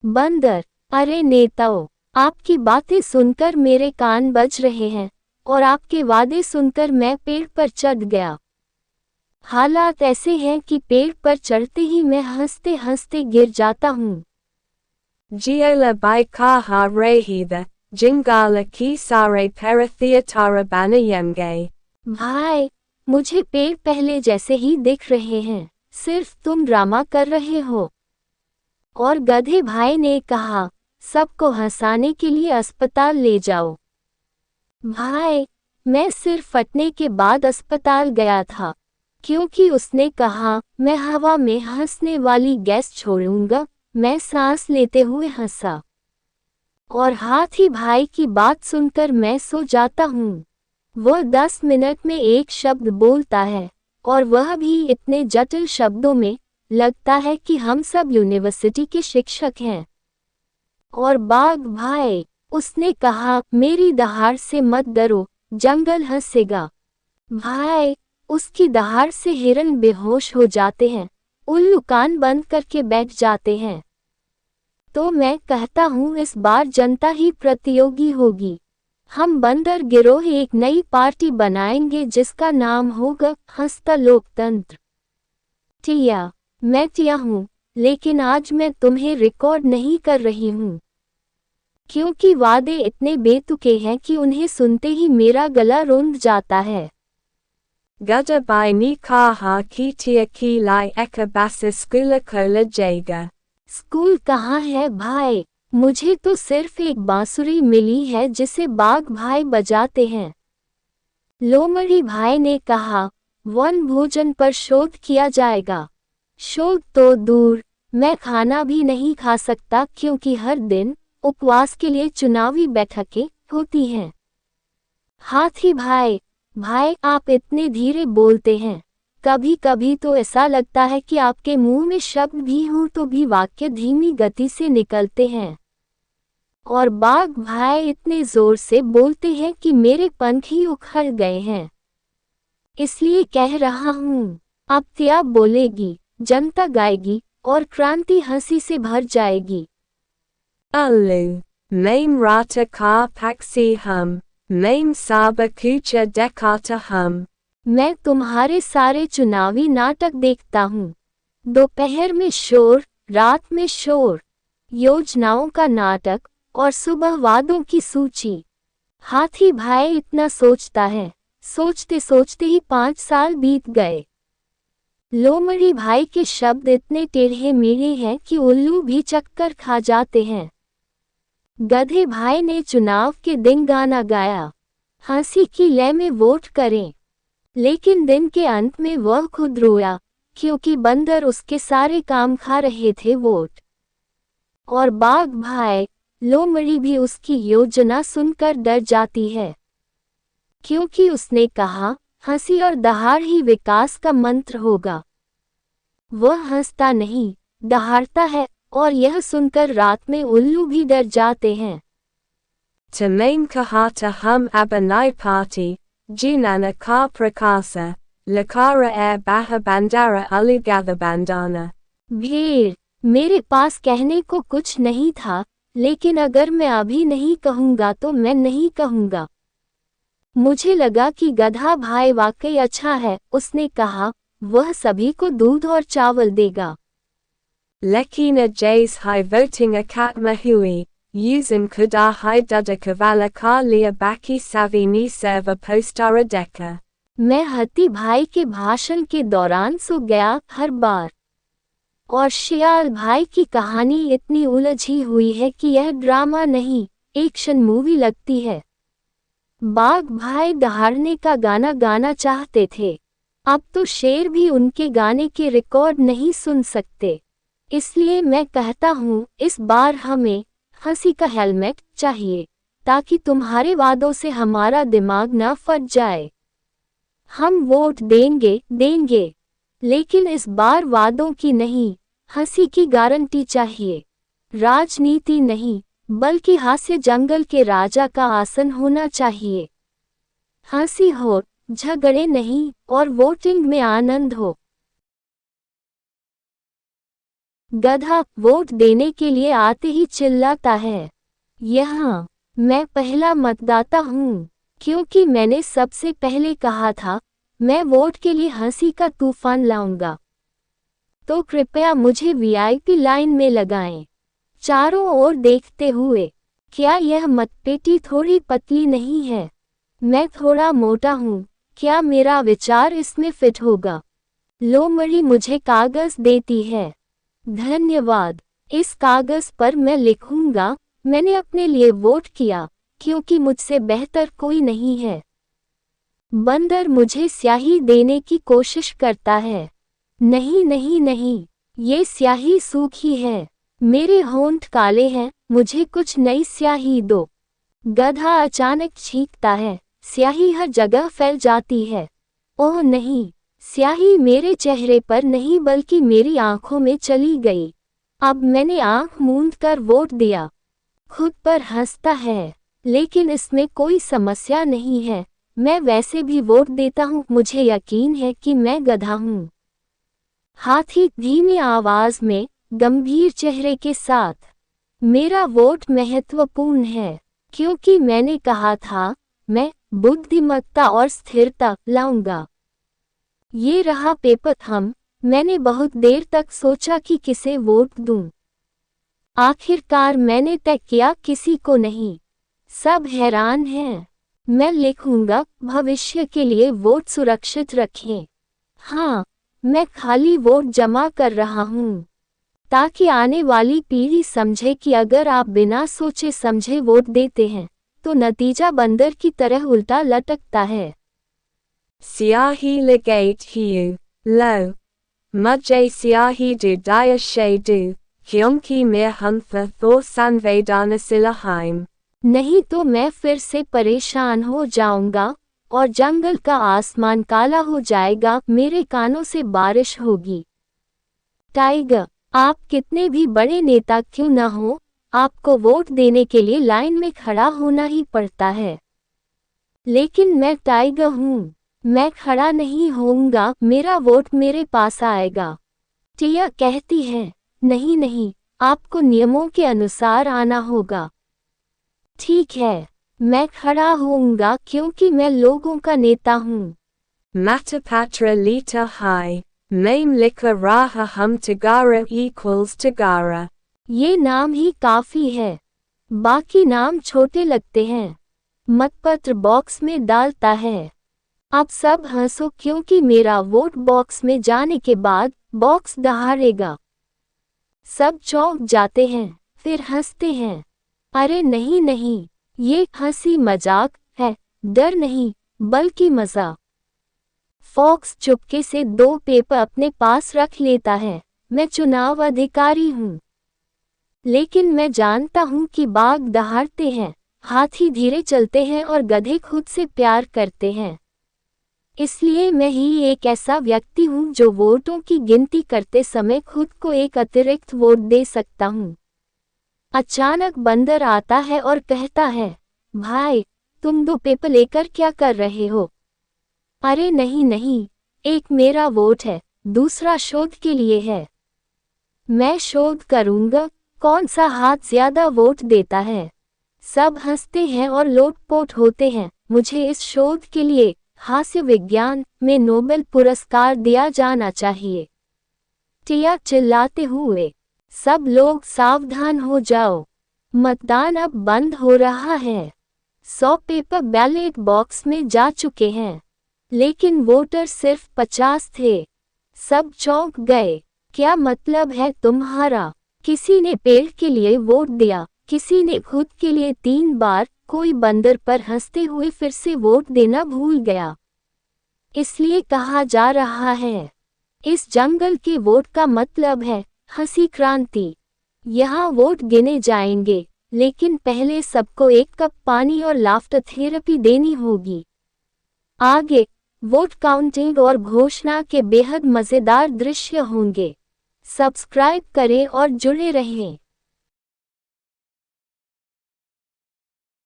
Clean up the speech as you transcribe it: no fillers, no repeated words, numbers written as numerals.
बंदर, अरे नेताओं, आपकी बातें सुनकर मेरे कान बज रहे हैं और आपके वादे सुनकर मैं पेड़ पर चढ़ गया। हालात ऐसे हैं कि पेड़ पर चढ़ते ही मैं हंसते हंसते गिर जाता हूँ। Giola by kaha rehida, jingala ki sare parathiatara banayemge. भाई, मुझे पेड़ पहले जैसे ही दिख रहे हैं, सिर्फ तुम ड्रामा कर रहे हो। और गधे भाई ने कहा, सबको हंसाने के लिए अस्पताल ले जाओ। भाई, मैं सिर फटने के बाद अस्पताल गया था, क्योंकि उसने कहा मैं हवा में हंसने वाली गैस छोड़ूंगा। मैं सांस लेते हुए हंसा। और हाथी भाई की बात सुनकर मैं सो जाता हूँ। वह 10 मिनट में एक शब्द बोलता है, और वह भी इतने जटिल शब्दों में, लगता है कि हम सब यूनिवर्सिटी के शिक्षक हैं। और बाघ भाई, उसने कहा, मेरी दहाड़ से मत डरो, जंगल हंसेगा। भाई, उसकी दहाड़ से हिरन बेहोश हो जाते हैं, उल्लू कान बंद करके बैठ जाते हैं। तो मैं कहता हूँ इस बार जनता ही प्रतियोगी होगी। हम बंदर गिरोह एक नई पार्टी बनाएंगे जिसका नाम होगा हंसता लोकतंत्र। टिया, मैं टिया हूँ, लेकिन आज मैं तुम्हें रिकॉर्ड नहीं कर रही हूँ, क्योंकि वादे इतने बेतुके हैं कि उन्हें सुनते ही मेरा गला रुंध जाता है। Gada by ni kaha ki tia ki lai eka basa skula kola jega. School कहाँ है भाई? मुझे तो सिर्फ एक बांसुरी मिली है जिसे बाघ भाई बजाते हैं। लोमड़ी भाई ने कहा, वन भोजन पर शोध किया जाएगा। शोध तो दूर, मैं खाना भी नहीं खा सकता क्योंकि हर दिन उपवास के लिए चुनावी बैठकें होती हैं। हाथी भाई, भाई आप इतने धीरे बोलते हैं, कभी कभी तो ऐसा लगता है कि आपके मुंह में शब्द भी हों तो भी वाक्य धीमी गति से निकलते हैं। और बाघ भाई इतने जोर से बोलते हैं कि मेरे पंख ही उखड़ गए हैं। इसलिए कह रहा हूँ, अब टिया बोलेगी, जनता गाएगी, और क्रांति हंसी से भर जाएगी। Alu, maim rata ka paksi hum, maim saba kucha dekata hum. मैं तुम्हारे सारे चुनावी नाटक देखता हूँ। दोपहर में शोर, रात में शोर, योजनाओं का नाटक, और सुबह वादों की सूची। हाथी भाई इतना सोचता है, सोचते सोचते ही 5 साल बीत गए। लोमड़ी भाई के शब्द इतने टेढ़े मेढ़े हैं कि उल्लू भी चक्कर खा जाते हैं। गधे भाई ने चुनाव के दिन गाना गाया, हंसी की लय में वोट करें। लेकिन दिन के अंत में वह खुद रोया, क्योंकि बंदर उसके सारे काम खा रहे थे वोट। और बाघ भाई, लोमड़ी भी उसकी योजना सुनकर डर जाती है, क्योंकि उसने कहा, हंसी और दहाड़ ही विकास का मंत्र होगा। वह हंसता नहीं, दहाड़ता है, और यह सुनकर रात में उल्लू भी डर जाते हैं। Tamaim kahata hum abanai party, jinana ka prakasa, lakara air baha bandara alugatha bandana. भीड़, मेरे पास कहने को कुछ नहीं था, लेकिन अगर मैं अभी नहीं कहूँगा तो मैं नहीं कहूँगा। मुझे लगा कि गधा भाई वाकई अच्छा है, उसने कहा, वह सभी को दूध और चावल देगा। Lekina jays high voting a kat mahui, using kuda high dada kavala ka lia baki savi ni serva postara deka. मैं हाथी भाई के भाषण के दौरान सो गया हर बार। और शियाल भाई की कहानी इतनी उलझी हुई है कि यह ड्रामा नहीं, एक्शन मूवी लगती है। बाघ भाई दहाड़ने का गाना गाना चाहते थे, अब तो शेर भी उनके गाने के रिकॉर्ड नहीं सुन सकते। इसलिए मैं कहता हूँ, इस बार हमें हंसी का हेलमेट चाहिए, ताकि तुम्हारे वादों से हमारा दिमाग न फट जाए। हम वोट देंगे, लेकिन इस बार वादों की नहीं, हंसी की गारंटी चाहिए। राजनीति नहीं, बल्कि हास्य जंगल के राजा का आसन होना चाहिए। हंसी हो, झगड़े नहीं, और वोटिंग में आनंद हो। गधा वोट देने के लिए आते ही चिल्लाता है, यहाँ मैं पहला मतदाता हूँ, क्योंकि मैंने सबसे पहले कहा था मैं वोट के लिए हंसी का तूफान लाऊंगा। तो कृपया मुझे वीआईपी लाइन में लगाएं। चारों ओर देखते हुए, क्या यह मतपेटी थोड़ी पतली नहीं है? मैं थोड़ा मोटा हूँ, क्या मेरा विचार इसमें फिट होगा? लोमड़ी मुझे कागज देती है। धन्यवाद। इस कागज पर मैं लिखूंगा, मैंने अपने लिए वोट किया, क्योंकि मुझसे बेहतर कोई नहीं है। बंदर मुझे स्याही देने की कोशिश करता है। नहीं नहीं नहीं, ये स्याही सूखी है। मेरे होंठ काले हैं, मुझे कुछ नई स्याही दो। गधा अचानक चीखता है, स्याही हर जगह फैल जाती है। ओह नहीं, स्याही मेरे चेहरे पर नहीं बल्कि मेरी आंखों में चली गई। अब मैंने आंख मूंद कर वोट दिया। खुद पर हंसता है, लेकिन इसमें कोई समस्या नहीं है, मैं वैसे भी वोट देता हूँ, मुझे यकीन है कि मैं गधा हूँ। हाथी धीमी आवाज में, गंभीर चेहरे के साथ, मेरा वोट महत्वपूर्ण है, क्योंकि मैंने कहा था मैं बुद्धिमत्ता और स्थिरता लाऊंगा। ये रहा पेपर थंब। मैंने बहुत देर तक सोचा कि किसे वोट दूं। आखिरकार मैंने तय किया, किसी को नहीं। सब हैरान हैं। मैं लिखूंगा, भविष्य के लिए वोट सुरक्षित रखें। हाँ, मैं खाली वोट जमा कर रहा हूँ, ताकि आने वाली पीढ़ी समझे कि अगर आप बिना सोचे समझे वोट देते हैं, तो नतीजा बंदर की तरह उल्टा लटकता है। स्याही लगate hiu, lo. Mujhe स्याही du dia she du, kyunki mir hunfa thor sanvedana silaheim. नहीं तो मैं फिर से परेशान हो जाऊंगा, और जंगल का आसमान काला हो जाएगा, मेरे कानों से बारिश होगी। टाइगर, आप कितने भी बड़े नेता क्यों न हो, आपको वोट देने के लिए लाइन में खड़ा होना ही पड़ता है। लेकिन मैं टाइगर हूँ, मैं खड़ा नहीं होऊंगा, मेरा वोट मेरे पास आएगा। टिया कहती है, नहीं नहीं, आपको नियमों के अनुसार आना होगा। ठीक है, मैं खड़ा होऊंगा क्योंकि मैं लोगों का नेता हूँ। Matapatra lita hai, name lika raha hum tagara equals tagara. ये नाम ही काफी है, बाकी नाम छोटे लगते हैं। मतपत्र बॉक्स में डालता है। अब सब हंसो क्योंकि मेरा वोट बॉक्स में जाने के बाद बॉक्स दहाड़ेगा। सब चौंक जाते हैं, फिर हंसते हैं। अरे नहीं नहीं, ये हंसी मजाक है, डर नहीं, बल्कि मजा। फॉक्स चुपके से 2 पेपर अपने पास रख लेता है। मैं चुनाव अधिकारी हूँ, लेकिन मैं जानता हूँ कि बाघ दहाड़ते हैं, हाथी धीरे चलते हैं और गधे खुद से प्यार करते हैं। इसलिए मैं ही एक ऐसा व्यक्ति हूँ जो वोटों की गिनती करते समय खुद को एक अतिरिक्त वोट दे सकता हूँ। अचानक बंदर आता है और कहता है, भाई, तुम 2 पेपर लेकर क्या कर रहे हो? अरे नहीं नहीं, एक मेरा वोट है, दूसरा शोध के लिए है। मैं शोध करूंगा, कौन सा हाथ ज्यादा वोट देता है। सब हंसते हैं और लोटपोट होते हैं। मुझे इस शोध के लिए हास्य विज्ञान में नोबेल पुरस्कार दिया जाना चाहिए। टिया चिल्लाते हुए, सब लोग सावधान हो जाओ, मतदान अब बंद हो रहा है। 100 पेपर बैलेट बॉक्स में जा चुके हैं, लेकिन वोटर सिर्फ 50 थे। सब चौंक गए। क्या मतलब है तुम्हारा? किसी ने पेड़ के लिए वोट दिया, किसी ने खुद के लिए 3 बार, कोई बंदर पर हंसते हुए फिर से वोट देना भूल गया। इसलिए कहा जा रहा है, इस जंगल के वोट का मतलब है हंसी क्रांति। यहाँ वोट गिने जाएंगे, लेकिन पहले सबको 1 कप पानी और लाफ्टर थेरेपी देनी होगी। आगे वोट काउंटिंग और घोषणा के बेहद मजेदार दृश्य होंगे। सब्सक्राइब करें और जुड़े रहें।